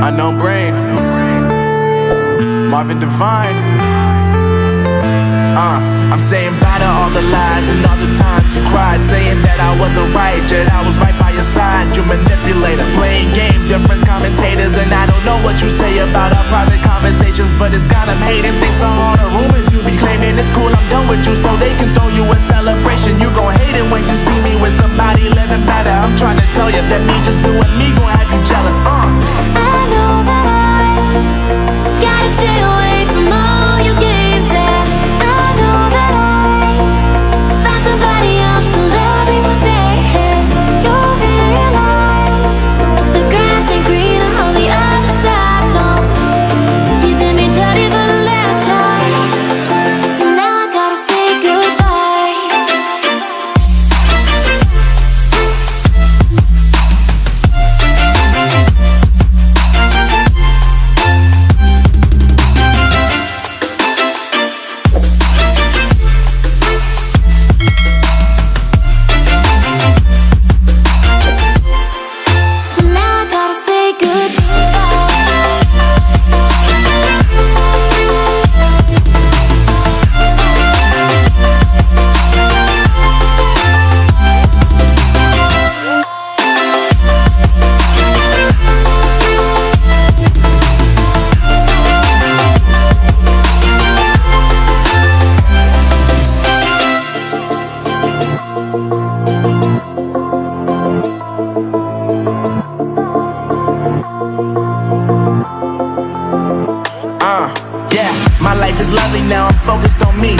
Unknown Brain, Marvin Devine. I'm saying bye to all the lies and all the times you cried, saying that I wasn't right, yet I was right by your side. You manipulator, playing games, your friends commentators, and I don't know what you say about our private conversations, but it's got them hating. Thanks to all the rumors you be claiming. It's cool, I'm done with you, so they can throw you a celebration. You gon' hate it when you see me with somebody living better. I'm trying to tell you that me just doing me gon' have you jealous. I know that I gotta stay away from all your games, yeah. I know that I found somebody else to love me one day, yeah. You'll realize the grass ain't greener on the other side, no. You did me dirty for the last time, so now I gotta say goodbye. So now I gotta say goodbye. Yeah, my life is lovely now, I'm focused on me.